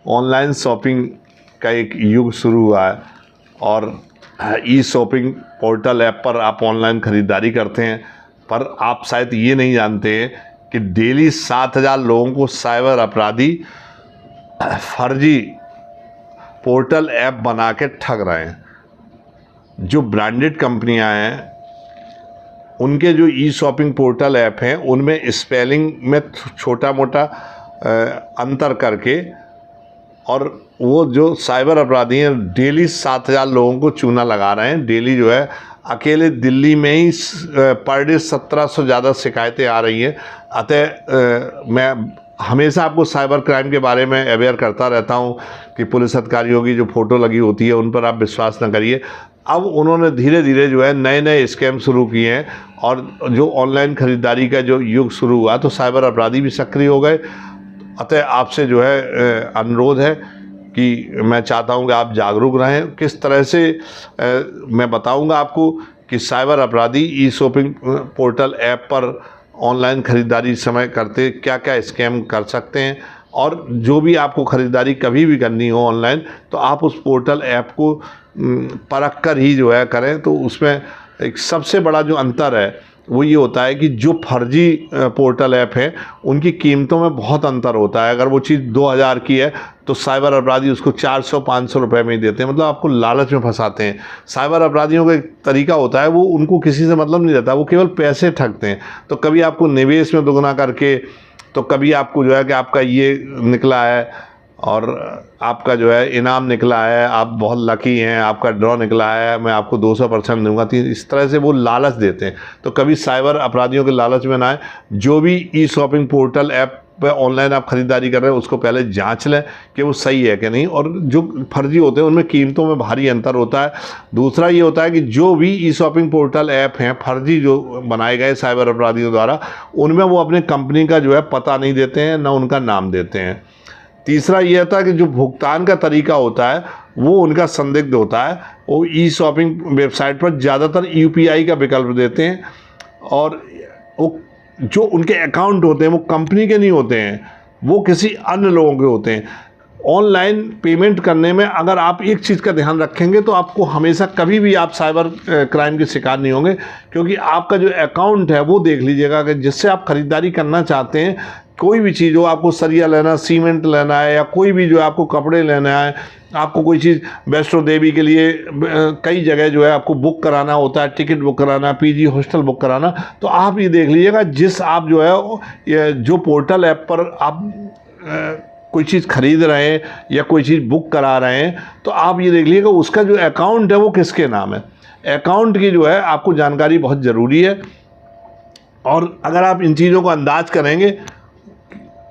Online shopping का एक युग शुरू हुआ है और ई शॉपिंग पोर्टल ऐप पर आप ऑनलाइन ख़रीदारी करते हैं, पर आप शायद ये नहीं जानते कि डेली 7,000 लोगों को साइबर अपराधी फर्जी पोर्टल ऐप बना के ठग रहे हैं। जो ब्रांडेड कंपनियां हैं उनके जो ई शॉपिंग पोर्टल ऐप हैं उनमें स्पेलिंग में छोटा मोटा अंतर करके, और वो जो साइबर अपराधी हैं डेली 7,000 लोगों को चूना लगा रहे हैं। डेली जो है अकेले दिल्ली में ही पर डे 1700 ज़्यादा शिकायतें आ रही हैं। अतः मैं हमेशा आपको साइबर क्राइम के बारे में अवेयर करता रहता हूँ कि पुलिस अधिकारियों की जो फ़ोटो लगी होती है उन पर आप विश्वास न करिए। अब उन्होंने धीरे धीरे जो है नए नए स्कैम शुरू किए हैं और जो ऑनलाइन ख़रीदारी का जो युग शुरू हुआ तो साइबर अपराधी भी सक्रिय हो गए। अतः आपसे जो है अनुरोध है कि मैं चाहता हूं कि आप जागरूक रहें। किस तरह से मैं बताऊंगा आपको कि साइबर अपराधी ई शॉपिंग पोर्टल ऐप पर ऑनलाइन ख़रीदारी समय करते क्या क्या स्कैम कर सकते हैं, और जो भी आपको ख़रीदारी कभी भी करनी हो ऑनलाइन तो आप उस पोर्टल ऐप को परख कर ही जो है करें। तो उसमें एक सबसे बड़ा जो अंतर है वो ये होता है कि जो फर्जी पोर्टल ऐप है उनकी कीमतों में बहुत अंतर होता है। अगर वो चीज़ 2,000 की है तो साइबर अपराधी उसको 400-500 रुपये में ही देते हैं, मतलब आपको लालच में फंसाते हैं। साइबर अपराधियों का एक तरीका होता है, वो उनको किसी से मतलब नहीं रहता, वो केवल पैसे ठगते हैं। तो कभी आपको निवेश में दोगुना करके, तो कभी आपको जो है कि आपका ये निकला है और आपका जो है इनाम निकला है, आप बहुत लकी हैं, आपका ड्रॉ निकला है, मैं आपको 200% दूंगा। तो इस तरह से वो लालच देते हैं। तो कभी साइबर अपराधियों के लालच में ना आए। जो भी ई शॉपिंग पोर्टल ऐप पे ऑनलाइन आप ख़रीदारी कर रहे हैं उसको पहले जांच लें कि वो सही है कि नहीं, और जो फर्जी होते हैं उनमें कीमतों में भारी अंतर होता है। दूसरा ये होता है कि जो भी ई शॉपिंग पोर्टल ऐप हैं फर्जी जो बनाए गए साइबर अपराधियों द्वारा, उनमें वो अपने कंपनी का जो है पता नहीं देते हैं, ना उनका नाम देते हैं। तीसरा ये होता है कि जो भुगतान का तरीका होता है वो उनका संदिग्ध होता है। वो ई शॉपिंग वेबसाइट पर ज़्यादातर यूपीआई का विकल्प देते हैं, और वो जो उनके अकाउंट होते हैं वो कंपनी के नहीं होते हैं, वो किसी अन्य लोगों के होते हैं। ऑनलाइन पेमेंट करने में अगर आप एक चीज़ का ध्यान रखेंगे तो आपको हमेशा कभी भी आप साइबर क्राइम के शिकार नहीं होंगे, क्योंकि आपका जो अकाउंट है वो देख लीजिएगा कि जिससे आप ख़रीदारी करना चाहते हैं, कोई भी चीज़ हो, आपको सरिया लेना, सीमेंट लेना है, या कोई भी जो है आपको कपड़े लेना है, आपको कोई चीज़ वैष्णो देवी के लिए कई जगह जो है आपको बुक कराना होता है, टिकट बुक कराना, पीजी हॉस्टल बुक कराना, तो आप ये देख लीजिएगा जिस आप जो है जो पोर्टल ऐप पर आप कोई चीज़ खरीद रहे हैं या कोई चीज़ बुक करा रहे हैं, तो आप ये देख लीजिएगा उसका जो अकाउंट है वो किसके नाम है। अकाउंट की जो है आपको जानकारी बहुत ज़रूरी है, और अगर आप इन चीज़ों को अंदाज करेंगे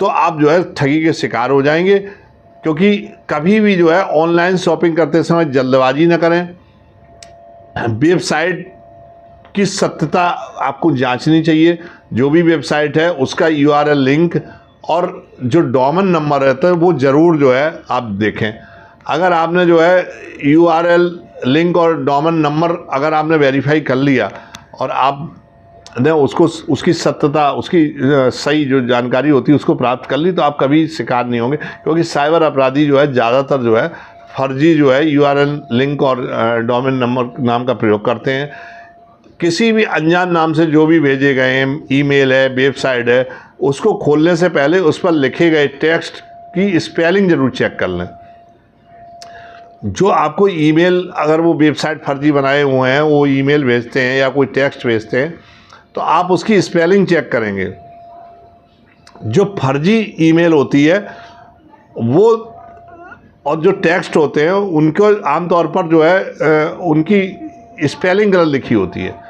तो आप जो है ठगी के शिकार हो जाएंगे। क्योंकि कभी भी जो है ऑनलाइन शॉपिंग करते समय जल्दबाजी न करें। वेबसाइट की सत्यता आपको जांचनी चाहिए। जो भी वेबसाइट है उसका URL लिंक और जो डोमेन नंबर रहता है वो ज़रूर जो है आप देखें। अगर आपने जो है URL लिंक और डोमेन नंबर अगर आपने वेरीफाई कर लिया और आप ने उसको उसकी सत्यता, उसकी सही जो जानकारी होती है उसको प्राप्त कर ली, तो आप कभी शिकार नहीं होंगे। क्योंकि साइबर अपराधी जो है ज़्यादातर जो है फर्जी जो है URL लिंक और डोमेन नंबर नाम का प्रयोग करते हैं। किसी भी अनजान नाम से जो भी भेजे गए हैं, ईमेल है, वेबसाइट है, उसको खोलने से पहले उस पर लिखे गए टेक्स्ट की स्पेलिंग ज़रूर चेक कर लें। जो आपको ईमेल, अगर वो वेबसाइट फर्जी बनाए हुए हैं, वो ईमेल भेजते हैं या कोई टेक्स्ट भेजते हैं, तो आप उसकी स्पेलिंग चेक करेंगे। जो फर्जी ईमेल होती है वो और जो टेक्स्ट होते हैं उनको आमतौर पर जो है उनकी स्पेलिंग गलत लिखी होती है।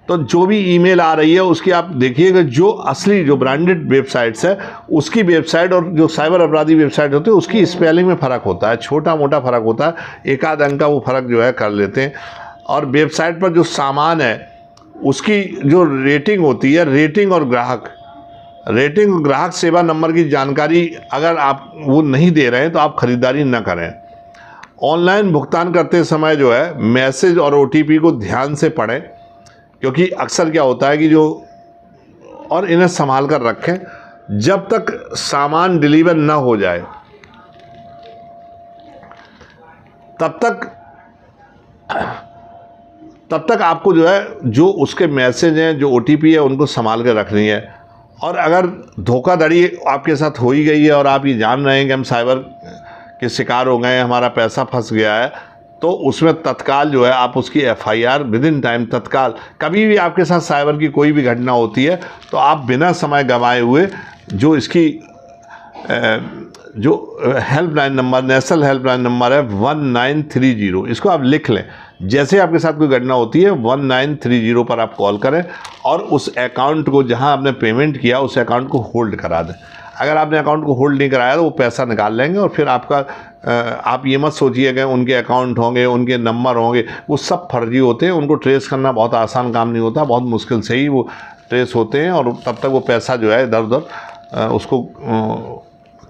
तो जो भी ईमेल आ रही है उसकी आप देखिएगा, जो असली जो ब्रांडेड वेबसाइट्स है उसकी वेबसाइट और जो साइबर अपराधी वेबसाइट होती है उसकी स्पेलिंग में फ़र्क होता है, छोटा मोटा फ़र्क होता है, एक आध अंक का वो फ़र्क जो है कर लेते हैं। और वेबसाइट पर जो सामान है उसकी जो रेटिंग होती है, रेटिंग और ग्राहक सेवा नंबर की जानकारी अगर आप वो नहीं दे रहे हैं तो आप ख़रीदारी न करें। ऑनलाइन भुगतान करते समय जो है मैसेज और OTP को ध्यान से पढ़ें, क्योंकि अक्सर क्या होता है कि जो, और इन्हें संभाल कर रखें जब तक सामान डिलीवर ना हो जाए। तब तक आपको जो है जो उसके मैसेज हैं, जो OTP है, उनको संभाल कर रखनी है। और अगर धोखाधड़ी आपके साथ हो ही गई है और आप ये जान रहे हैं कि हम साइबर के शिकार हो गए हैं, हमारा पैसा फंस गया है, तो उसमें तत्काल जो है आप उसकी FIR विद इन टाइम, तत्काल, कभी भी आपके साथ साइबर की कोई भी घटना होती है तो आप बिना समय गंवाए हुए जो इसकी जो helpline number, national helpline number है 1930, इसको आप लिख लें। जैसे आपके साथ कोई घटना होती है 1930 पर आप कॉल करें और उस अकाउंट को, जहां आपने पेमेंट किया, उस अकाउंट को होल्ड करा दें। अगर आपने अकाउंट को होल्ड नहीं कराया तो वो पैसा निकाल लेंगे और फिर आपका आप ये मत सोचिएगा उनके अकाउंट होंगे, उनके नंबर होंगे, वो सब फर्जी होते हैं। उनको ट्रेस करना बहुत आसान काम नहीं होता, बहुत मुश्किल से ही वो ट्रेस होते हैं और तब तक वो पैसा जो है इधर उधर उसको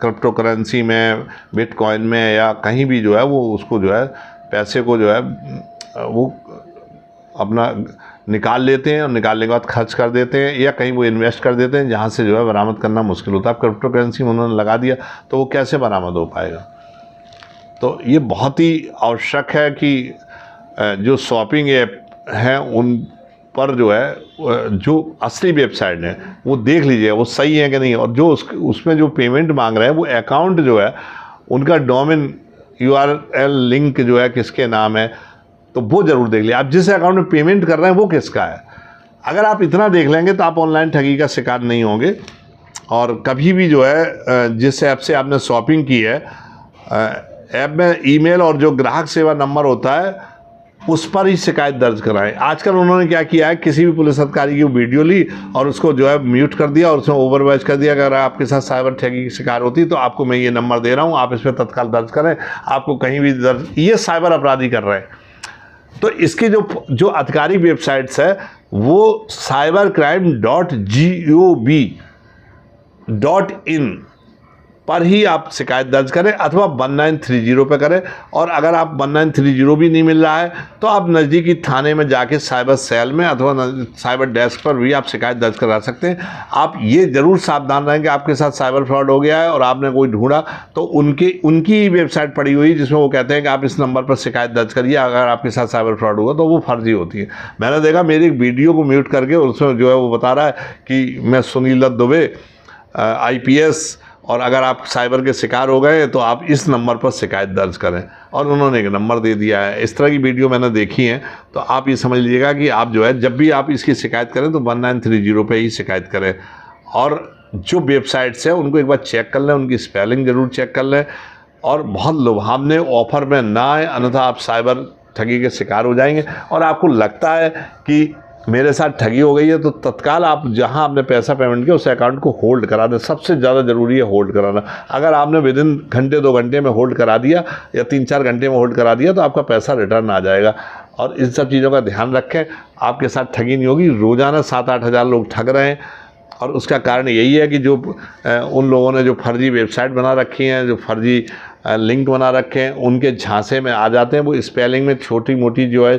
क्रिप्टो करेंसी में, बिटकॉइन में या कहीं भी जो है वो उसको जो है पैसे को जो है वो अपना निकाल लेते हैं और निकालने के बाद खर्च कर देते हैं या कहीं वो इन्वेस्ट कर देते हैं जहाँ से जो है बरामद करना मुश्किल होता है। अब क्रिप्टो करेंसी में उन्होंने लगा दिया तो वो कैसे बरामद हो पाएगा। तो ये बहुत ही आवश्यक है कि जो शॉपिंग ऐप हैं उन पर जो है जो असली वेबसाइट है वो देख लीजिए वो सही है कि नहीं, और जो उसमें जो पेमेंट मांग रहे हैं वो अकाउंट जो है उनका डोमेन URL लिंक जो है किसके नाम है, तो वो ज़रूर देख लीजिए। आप जिस अकाउंट में पेमेंट कर रहे हैं वो किसका है। अगर आप इतना देख लेंगे तो आप ऑनलाइन ठगी का शिकार नहीं होंगे और कभी भी जो है जिस ऐप से आपने शॉपिंग की है, ऐप में ईमेल और जो ग्राहक सेवा नंबर होता है उस पर ही शिकायत दर्ज कराएं। आजकल उन्होंने क्या किया है, किसी भी पुलिस अधिकारी की वीडियो ली और उसको जो है म्यूट कर दिया और उसमें ओवरवाइज कर दिया, अगर आपके साथ साइबर ठगी की शिकार होती तो आपको मैं ये नंबर दे रहा हूँ, आप इस पर तत्काल दर्ज करें, आपको कहीं भी दर्ज, ये साइबर अपराधी कर रहे हैं। तो इसकी जो आधिकारिक वेबसाइट्स है वो cybercrime.gov.in पर ही आप शिकायत दर्ज करें अथवा 1930 पे करें। और अगर आप 1930 भी नहीं मिल रहा है तो आप नज़दीकी थाने में जाके साइबर सेल में अथवा साइबर डेस्क पर भी आप शिकायत दर्ज करा सकते हैं। आप ये ज़रूर सावधान रहें कि आपके साथ साइबर फ्रॉड हो गया है और आपने कोई ढूंढा तो उनकी वेबसाइट पड़ी हुई जिसमें वो कहते हैं कि आप इस नंबर पर शिकायत दर्ज करिए अगर आपके साथ साइबर फ्रॉड हुआ, तो वो फर्जी होती है। मैंने देखा मेरी एक वीडियो को म्यूट करके उसमें जो है वो बता रहा है कि मैं सुनील दत्त दुबे IPS, और अगर आप साइबर के शिकार हो गए तो आप इस नंबर पर शिकायत दर्ज करें, और उन्होंने एक नंबर दे दिया है। इस तरह की वीडियो मैंने देखी है। तो आप ये समझ लीजिएगा कि आप जो है जब भी आप इसकी शिकायत करें तो 1930 पे ही शिकायत करें। और जो वेबसाइट्स हैं उनको एक बार चेक कर लें, उनकी स्पेलिंग ज़रूर चेक कर लें और बहुत लुभावने ऑफ़र में ना आए, अन्यथा आप साइबर ठगी के शिकार हो जाएंगे। और आपको लगता है कि मेरे साथ ठगी हो गई है तो तत्काल आप जहां आपने पैसा पेमेंट किया उस अकाउंट को होल्ड करा दें। सबसे ज़्यादा ज़रूरी है होल्ड कराना। अगर आपने विद इन घंटे 2 घंटे में होल्ड करा दिया या 3-4 घंटे में होल्ड करा दिया तो आपका पैसा रिटर्न आ जाएगा। और इन सब चीज़ों का ध्यान रखें, आपके साथ ठगी नहीं होगी। रोज़ाना 7-8 हज़ार लोग ठग रहे हैं और उसका कारण यही है कि जो उन लोगों ने जो फर्जी वेबसाइट बना रखी हैं, जो फर्जी लिंक बना रखे हैं, उनके झांसे में आ जाते हैं। वो स्पेलिंग में छोटी मोटी जो है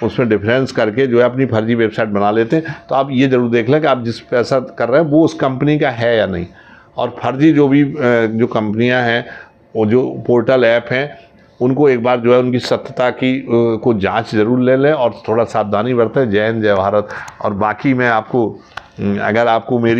उसमें डिफरेंस करके जो है अपनी फर्जी वेबसाइट बना लेते हैं। तो आप ये ज़रूर देख लें कि आप जिस पैसा कर रहे हैं वो उस कंपनी का है या नहीं। और फर्जी जो भी जो कंपनियां हैं, वो जो पोर्टल ऐप हैं, उनको एक बार जो है उनकी सत्यता की को जांच ज़रूर ले लें और थोड़ा सावधानी बरतें। जय हिंद, जय भारत। और बाकी मैं आपको, अगर आपको मेरी